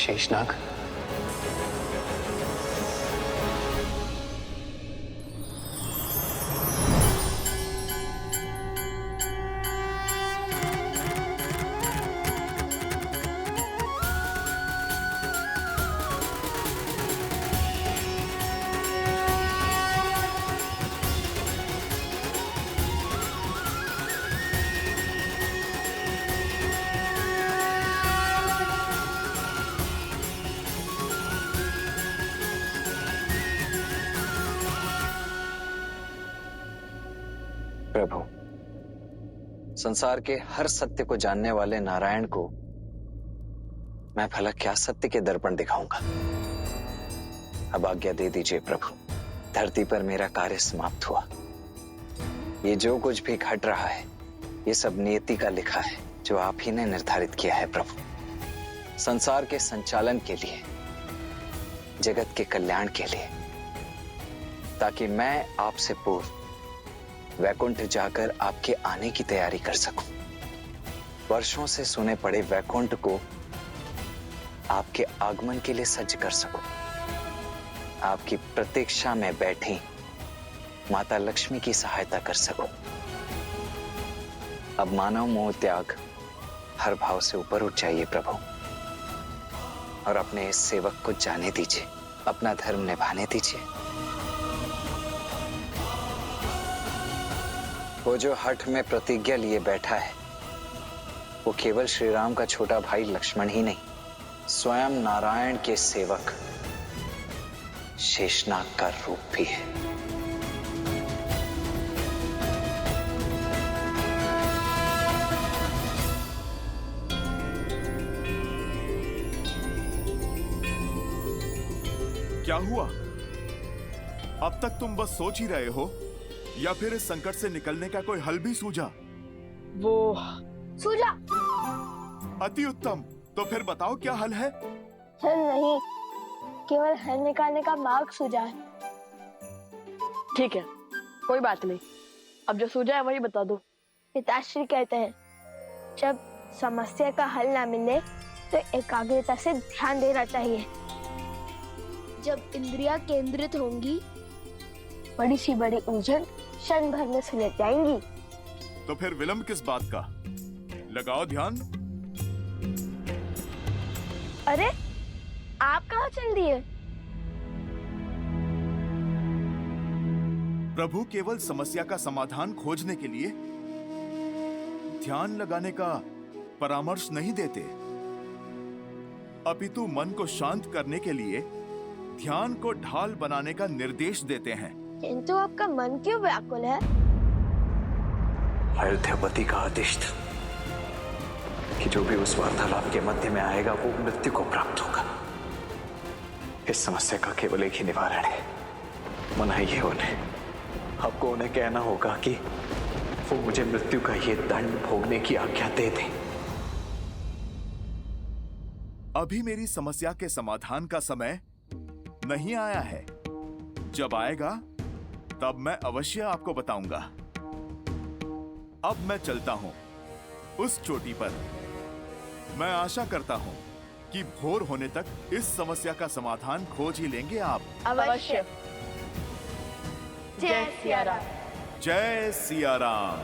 शेषनाग, प्रभु, संसार के हर सत्य को जानने वाले नारायण को मैं भला क्या सत्य के दर्पण दिखाऊंगा। अब आज्ञा दे दीजिए प्रभु। धरती पर मेरा कार्य समाप्त हुआ। ये जो कुछ भी घट रहा है, ये सब नियति का लिखा है, जो आप ही ने निर्धारित किया है प्रभु। संसार के संचालन के लिए, जगत के कल्याण के लिए, ताकि मैं आपसे पूर्व वैकुंठ जाकर आपके आने की तैयारी कर सकूं। वर्षों से सुने पड़े वैकुंठ को आपके आगमन के लिए सज्ज कर सकूं। आपकी प्रतीक्षा में बैठी माता लक्ष्मी की सहायता कर सकूं। अब मानव मोह त्याग हर भाव से ऊपर उठ जाइए प्रभु, और अपने इस सेवक को जाने दीजिए, अपना धर्म निभाने दीजिए। वो जो हठ में प्रतिज्ञा लिए बैठा है, वो केवल श्री राम का छोटा भाई लक्ष्मण ही नहीं, स्वयं नारायण के सेवक शेषनाग का रूप भी है। क्या हुआ? अब तक तुम बस सोच ही रहे हो, या फिर इस संकट से निकलने का कोई हल भी सूझा? वो सूझा। अति उत्तम। तो फिर बताओ क्या हल है? हल नहीं, केवल हल निकालने का मार्ग सूझा है। ठीक है, कोई बात नहीं। अब जो सूझा है वही बता दो। पिताश्री कहते हैं, जब समस्या का हल ना मिले तो एकाग्रता से ध्यान देना चाहिए। जब इंद्रियां केंद्रित होंगी, बड़ी सी बड़ी उलझन क्षण भर में सुलझ जाएंगी। तो फिर विलंब किस बात का? लगाओ ध्यान। अरे, आप कहाँ चल दिए? प्रभु केवल समस्या का समाधान खोजने के लिए ध्यान लगाने का परामर्श नहीं देते, अपितु मन को शांत करने के लिए ध्यान को ढाल बनाने का निर्देश देते हैं। किंतु आपका मन क्यों व्याकुल है? अयोध्यापति का आदेश था कि जो भी उस वार्तालाप के मध्य में आएगा वो मृत्यु को प्राप्त होगा। इस समस्या का केवल एक ही निवारण है, मनाइए उन्हें। आपको उन्हें कहना होगा कि वो मुझे मृत्यु का ये दंड भोगने की आज्ञा दे दें। अभी मेरी समस्या के समाधान का समय नहीं आया है। जब आएगा तब मैं अवश्य आपको बताऊंगा। अब मैं चलता हूं उस चोटी पर। मैं आशा करता हूं कि भोर होने तक इस समस्या का समाधान खोज ही लेंगे आप। अवश्य। जय सिया राम। जय सिया राम।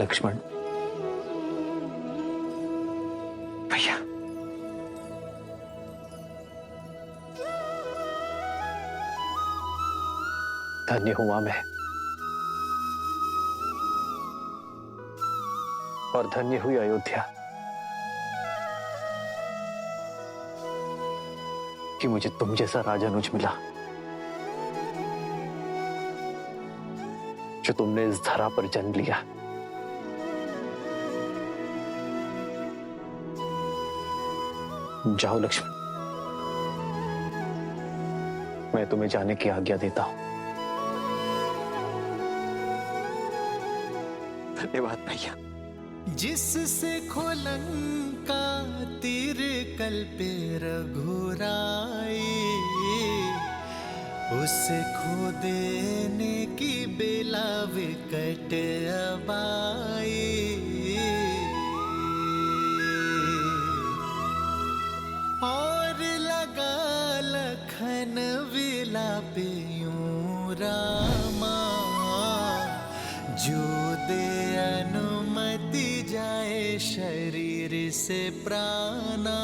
लक्ष्मण भैया, धन्य हुआ मैं, और धन्य हुई अयोध्या कि मुझे तुम जैसा राजानुज मिला, जो तुमने इस धरा पर जन्म लिया। जाओ लक्ष्मण, मैं तुम्हें जाने की आज्ञा देता हूं। धन्यवाद भैया। जिससे खोलंका तीर कल्पे रघुराई, उसे खो देने की बेला विकट अब आई, और लगा लखन विलापे यूं रामा, जो दे अनुमति जाए शरीर से प्राणा।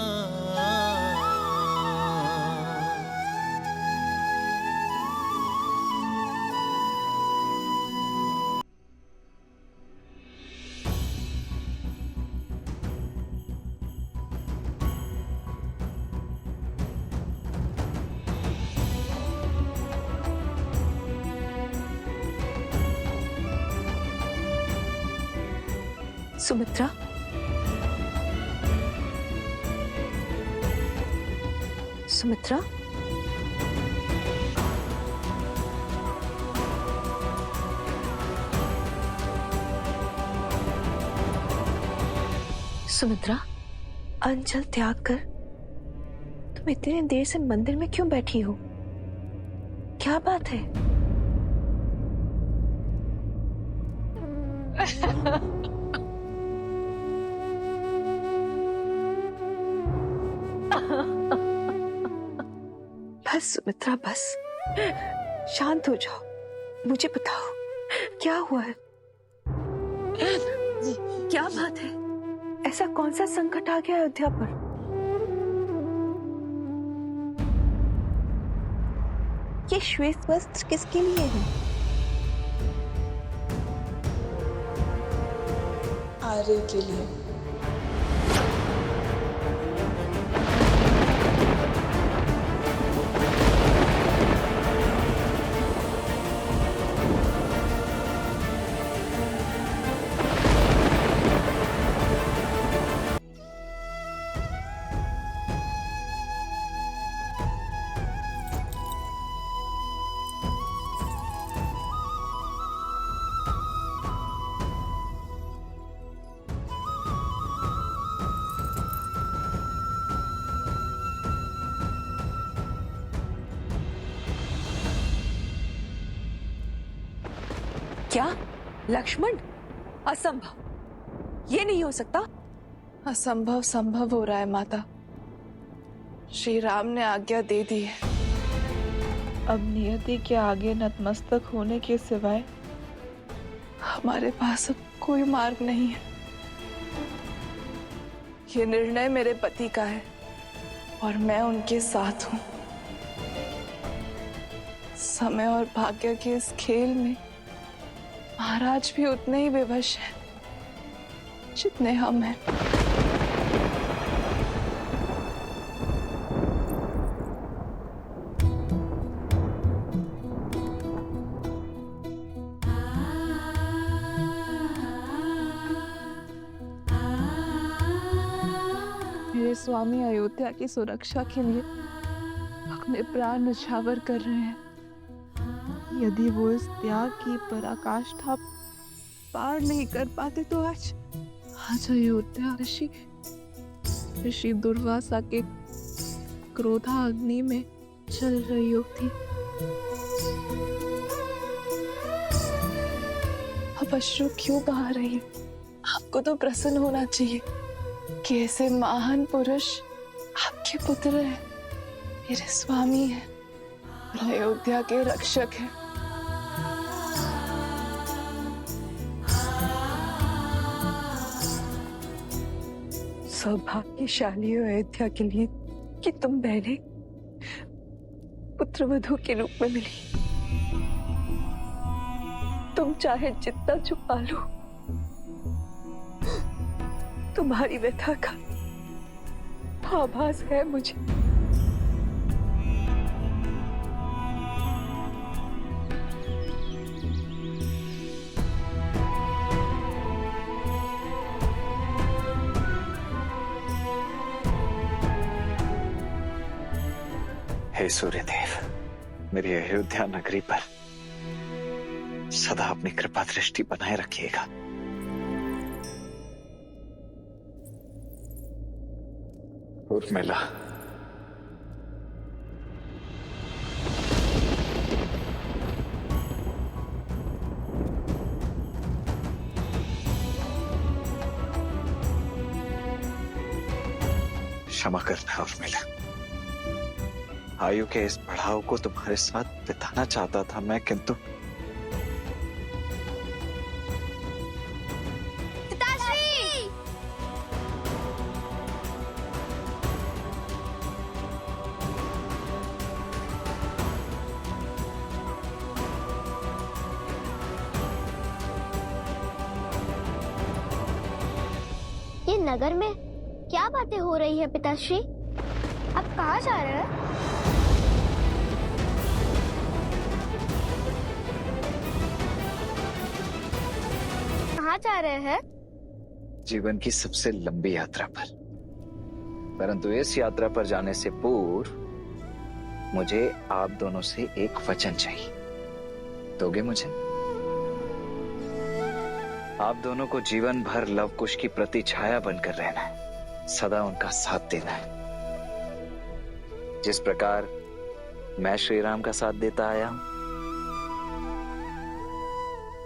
सुमित्रा, सुमित्रा, सुमित्रा, अंजल त्याग कर तुम इतनी देर से मंदिर में क्यों बैठी हो? क्या बात है? बस सुमित्रा, बस शांत हो जाओ। मुझे बताओ क्या हुआ है? क्या बात है? ऐसा कौन सा संकट आ गया अयोध्या पर? ये श्वेत वस्त्र किसके लिए है? आर्य के लिए। क्या लक्ष्मण? असंभव, ये नहीं हो सकता। असंभव संभव हो रहा है माता। श्री राम ने आज्ञा दे दी है। अब नियति के आगे नतमस्तक होने के सिवाय हमारे पास अब कोई मार्ग नहीं है। ये निर्णय मेरे पति का है और मैं उनके साथ हूं। समय और भाग्य के इस खेल में महाराज भी उतने ही विवश हैं जितने हम हैं। मेरे स्वामी अयोध्या की सुरक्षा के लिए अपने प्राण न्यौछावर कर रहे हैं। यदि वो इस त्याग की पराकाष्ठा पार नहीं कर पाते तो आज अयोध्या ऋषि दुर्वासा के क्रोधा अग्नि में जल रही होती। अब अश्रु क्यों बहा रही है? आपको तो प्रसन्न होना चाहिए कि ऐसे महान पुरुष आपके पुत्र हैं, मेरे स्वामी हैं, अयोध्या के रक्षक हैं। सौभाग्यशाली हो अयोध्या के लिए कि तुम बहने पुत्रवधू के रूप में मिली। तुम चाहे जितना छुपा लो, तुम्हारी व्यथा का आभास है मुझे। हे सूर्यदेव, मेरी अयोध्या नगरी पर सदा अपनी कृपा दृष्टि बनाए रखिएगा। उर्मिला, क्षमा करना उर्मिला। आयु के इस पड़ाव को तुम्हारे साथ बिताना चाहता था मैं, किंतु ये नगर में क्या बातें हो रही है पिताश्री? आप कहाँ जा रहे हैं? कहाँ जा रहे हैं? जीवन की सबसे लंबी यात्रा पर। परंतु इस यात्रा पर जाने से पूर्व मुझे आप दोनों से एक वचन चाहिए। दोगे मुझे? आप दोनों को जीवन भर लव कुश की प्रतिछाया बनकर रहना है, सदा उनका साथ देना है। जिस प्रकार मैं श्री राम का साथ देता आया हूं,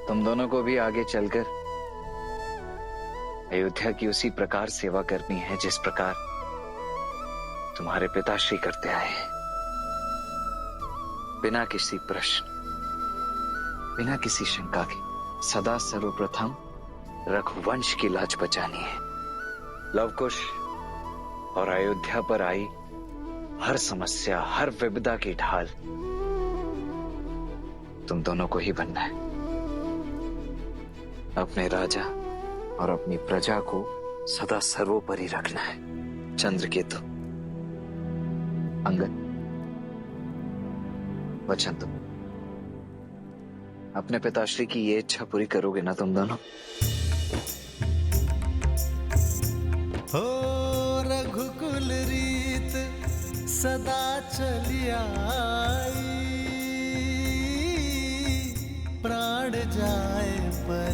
तुम दोनों को भी आगे चलकर अयोध्या की उसी प्रकार सेवा करनी है जिस प्रकार तुम्हारे पिताश्री करते आए हैं। बिना किसी प्रश्न, बिना किसी शंका के सदा सर्वप्रथम रघुवंश की लाज बचानी है। लवकुश और अयोध्या पर आई हर समस्या, हर विपदा की ढाल तुम दोनों को ही बनना है। अपने राजा और अपनी प्रजा को सदा सर्वोपरि रखना है। चंद्रकेतु, अंगद, वचन तुम अपने पिताश्री की ये इच्छा पूरी करोगे ना तुम दोनों? हो रघुकुल रीत सदा चली आई, प्राण जाए पर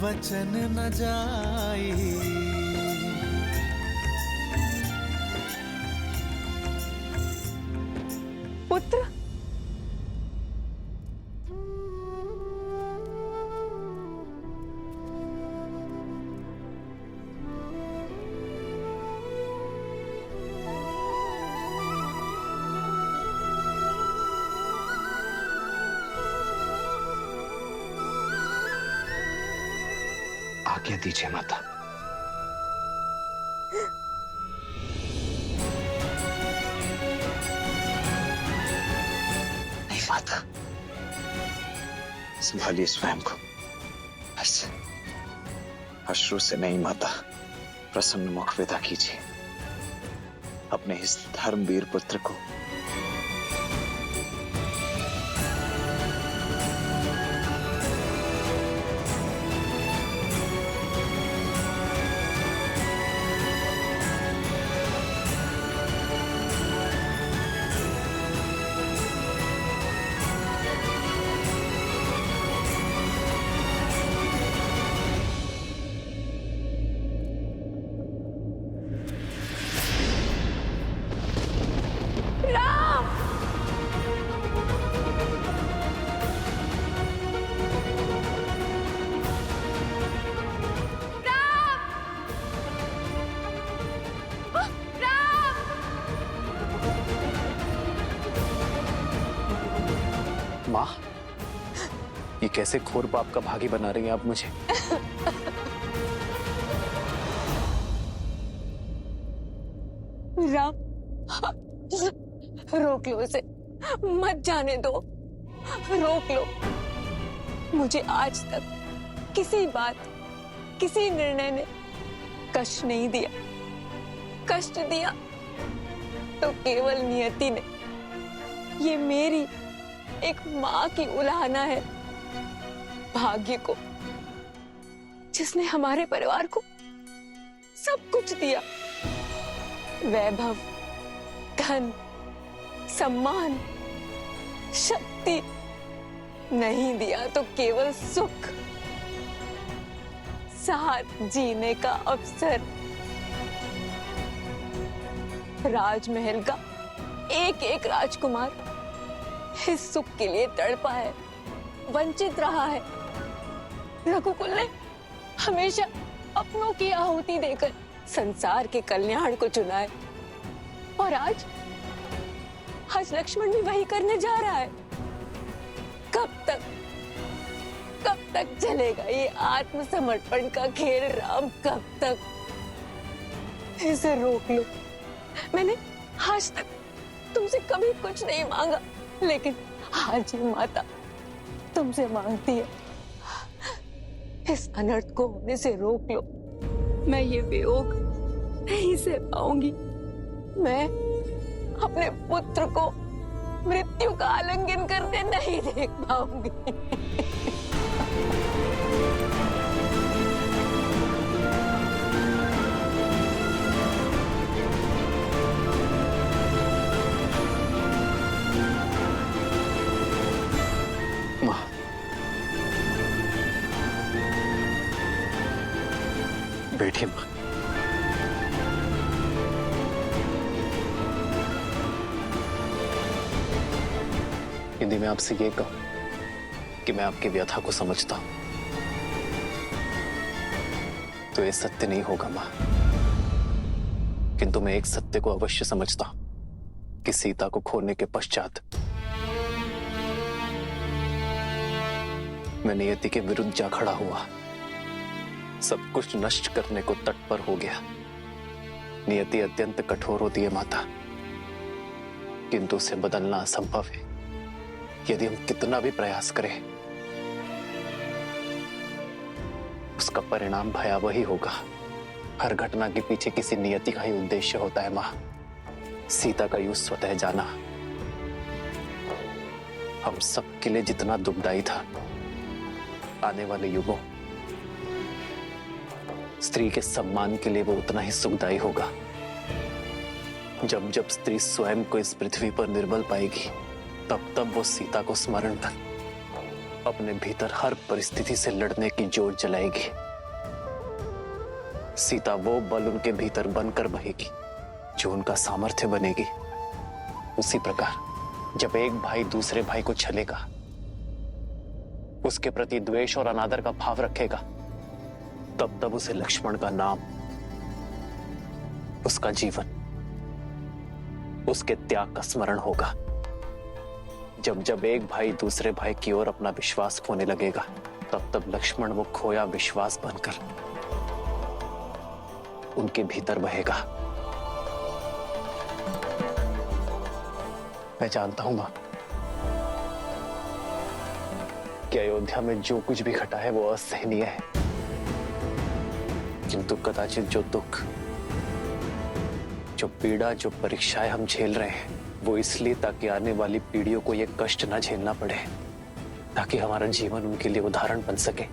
वचन न जाई। पुत्र, आज्ञा दीजिए माता। नहीं माता, संभालिए स्वयं को। बस अश्रु से नहीं माता, प्रसन्न मुख विदा कीजिए अपने इस धर्मवीर पुत्र को। माँ, ये कैसे घोर पाप का भागी बना रही हैं आप मुझे? राम, रोक लो इसे, मत जाने दो, रोक लो। मुझे आज तक किसी बात, किसी निर्णय ने कष्ट नहीं दिया। कष्ट दिया तो केवल नियति ने। ये मेरी एक माँ की उलाहना है भाग्य को, जिसने हमारे परिवार को सब कुछ दिया। वैभव, धन, सम्मान, शक्ति नहीं दिया तो केवल सुख, साथ जीने का अवसर। राजमहल का एक एक राजकुमार इस सुख के लिए तड़पा है, वंचित रहा है। रघुकुल ने हमेशा अपनों की आहुति देकर संसार के कल्याण को चुना है। और आज लक्ष्मण भी वही करने जा रहा है। कब तक चलेगा ये आत्मसमर्पण का खेल राम? कब तक? इसे रोक लो। मैंने आज तक तुमसे कभी कुछ नहीं मांगा, लेकिन आज ये माता तुमसे मांगती है, इस अनर्थ को होने से रोक लो। मैं ये वियोग नहीं सह पाऊंगी। मैं अपने पुत्र को मृत्यु का आलिंगन करते नहीं देख पाऊंगी। माँ, बैठिए माँ। यदि मैं आपसे ये कहूं कि मैं आपकी व्यथा को समझता हूं, तो ये सत्य नहीं होगा मां। किंतु मैं एक सत्य को अवश्य समझता हूं कि सीता को खोने के पश्चात मैं नियति के विरुद्ध जा खड़ा हुआ, सब कुछ नष्ट करने को तत्पर हो गया। नियति अत्यंत कठोर होती है माता, किंतु उसे बदलना असंभव है। यदि हम कितना भी प्रयास करें, उसका परिणाम भयावह ही होगा। हर घटना के पीछे किसी नियति का ही उद्देश्य होता है मां। सीता का युग स्वतः जाना हम सबके लिए जितना दुखदायी था, आने वाले युगों स्त्री के सम्मान के लिए वो उतना ही सुखदायी होगा। जब जब स्त्री स्वयं को इस पृथ्वी पर निर्बल पाएगी, तब तब वो सीता को स्मरण कर अपने भीतर हर परिस्थिति से लड़ने की जोर जलाएगी। सीता वो बल उनके भीतर बनकर बहेगी जो उनका सामर्थ्य बनेगी। उसी प्रकार जब एक भाई दूसरे भाई को छलेगा, उसके प्रति द्वेष और अनादर का भाव रखेगा, तब तब उसे लक्ष्मण का नाम, उसका जीवन, उसके त्याग का स्मरण होगा। जब जब एक भाई दूसरे भाई की ओर अपना विश्वास खोने लगेगा, तब तब लक्ष्मण वो खोया विश्वास बनकर उनके भीतर बहेगा। मैं जानता हूं मां कि अयोध्या में जो कुछ भी घटा है वो असहनीय है, किंतु कदाचित जो दुख, जो पीड़ा, जो परीक्षाएं हम झेल रहे हैं, वो इसलिए ताकि आने वाली पीढ़ियों को ये कष्ट ना झेलना पड़े, ताकि हमारा जीवन उनके लिए उदाहरण बन सके,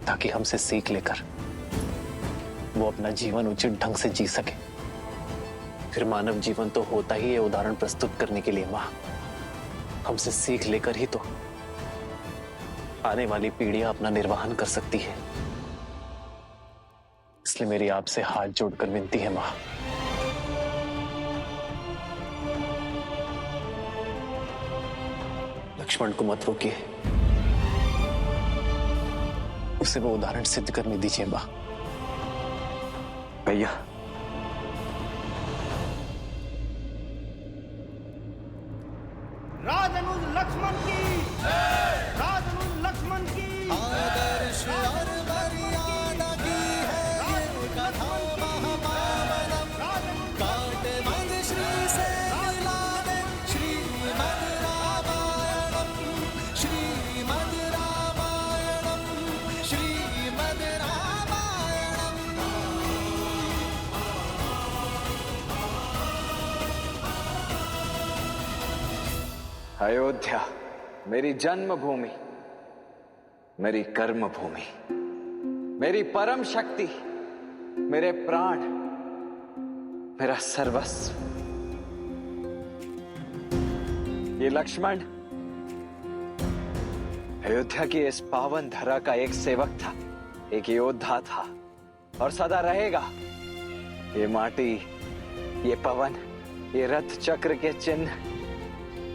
ताकि हमसे सीख लेकर वो अपना जीवन उचित ढंग से जी सके। फिर मानव जीवन तो होता ही है उदाहरण प्रस्तुत करने के लिए मां। हमसे सीख लेकर ही तो आने वाली पीढ़ियां अपना निर्वहन कर सकती है। इसलिए मेरी आपसे हाथ जोड़कर विनती है मां, लक्ष्मण को मत रोकिए, उसे वो उदाहरण सिद्ध करने दीजिए मां। भैया, राजनुज लक्ष्मण की, राजनुज लक्ष्मण की आदर्श और मर्यादा की है ये कथा महापावनम। काटे मद श्री से मिलावे श्रीमद् रामायणम, श्रीमद् रामायणम, श्रीमद् रामायणम। अयोध्या मेरी जन्मभूमि, मेरी कर्म भूमि, मेरी परम शक्ति, मेरे प्राण, मेरा सर्वस्व। ये लक्ष्मण अयोध्या की इस पावन धरा का एक सेवक था, एक योद्धा था और सदा रहेगा। ये माटी, ये पवन, ये रथ चक्र के चिन्ह,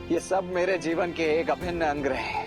ये सब मेरे जीवन के एक अभिन्न अंग रहे हैं।